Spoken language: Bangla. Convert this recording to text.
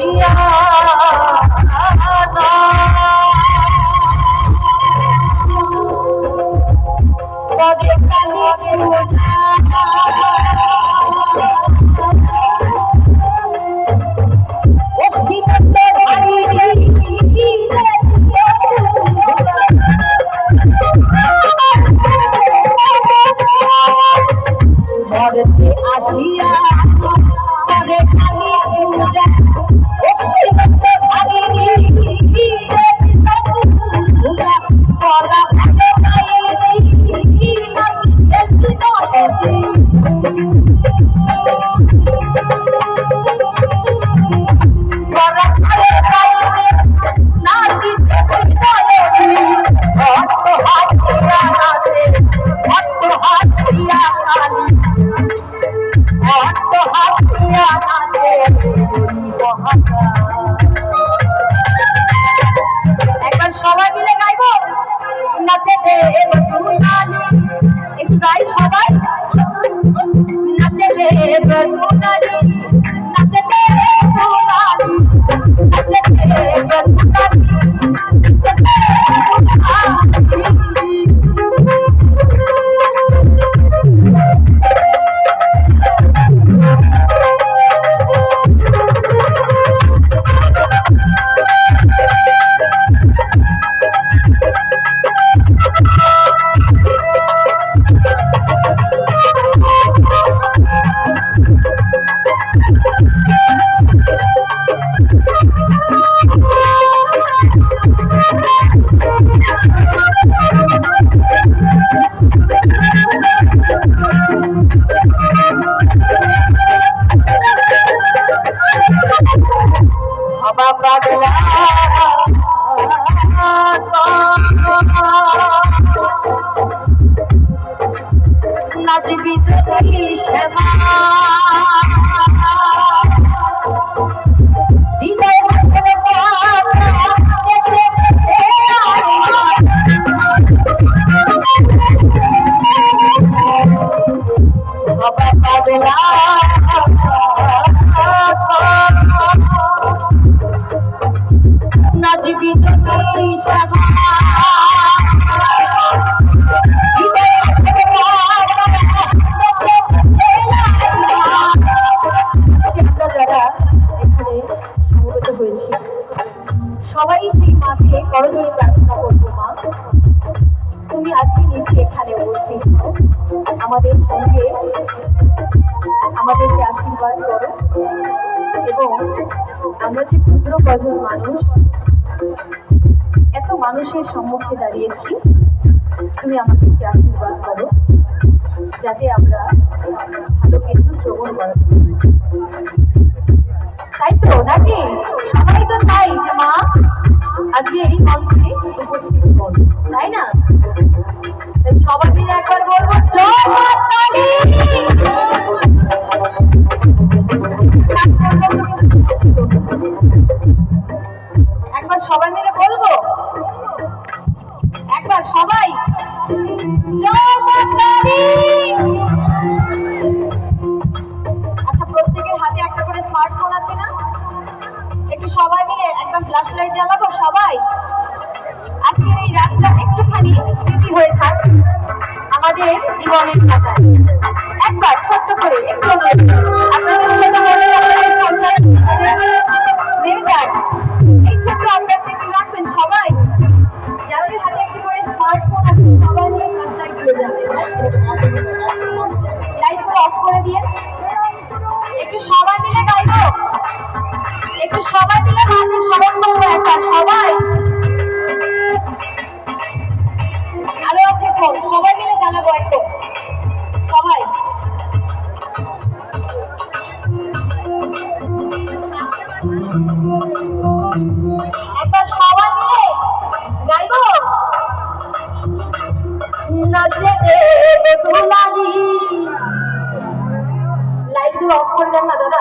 আসিয়া তবে কালী পূজা আসিয়া তবে কালী পূজা একবার সবাই মিলে গাইবো নাচে দেব দুলালি একটু গাই সবাই নাচে দেব দুলালি নাচে দেব দুলালি নাচে দেব দুলালি নাচে দেব পাগলা নাচবি যদি শ্যামা হৃদয় পাগলা নাচবি যদি শ্যামা সবাই সেই মাকে করজোড়ে প্রার্থনা করবো, মা তুমি আজকে নিজে এখানে উপস্থিত হও, আমাদের সঙ্গে আমাদেরকে আশীর্বাদ করো এবং আমরা যে ক্ষুদ্র কজন মানুষ এত মানুষের সম্মুখে দাঁড়িয়েছি, তুমি আমাদেরকে আশীর্বাদ করো যাতে আমরা ভালো কিছু শ্রবণ করতে পারি। তাই তো নাকি? সবাই তো তাই যে মা আজকে এই মঞ্চে উপস্থিত হন, তাই না? সবাই মিলে একবার বলবো জয় মা কালী। একবার সবাই মিলে বলবো, একবার সবাই জয় মা কালী। আচ্ছা, প্রত্যেকের হাতে একটা করে স্মার্টফোন আছে না? একটু সবাই মিলে একদম ফ্ল্যাশ লাইট জ্বালাবো সবাই। আজকের এই রাতটা একটুখানি স্মৃতি হয়ে থাক আমাদের জীবনের খাতায়। একবার ছোট্ট করে একটু আপনাদের ছোট করে আপনাদের সন্তান মেয়েটার এই ছোট্ট আপনাদের একটু রাখবেন সবাই। যাদের হাতে একটু করে স্মার্টফোন আছে সবাই মিলে ফ্ল্যাশ লাইট হয়ে যাবে, লাইটগুলো অফ করে দিয়ে একটু সবাই মিলে গাইবো, একটু সবাই মিলে হাতে স্মরণ করবো একবার সবাই। আরো আছে ফোন, সবাই মিলে জানাবো একদম সবাই। একবার সবাই মিলে গাইবো নাচে দেব দুলালি। লাইটগুলো অফ করে দেন না দাদা।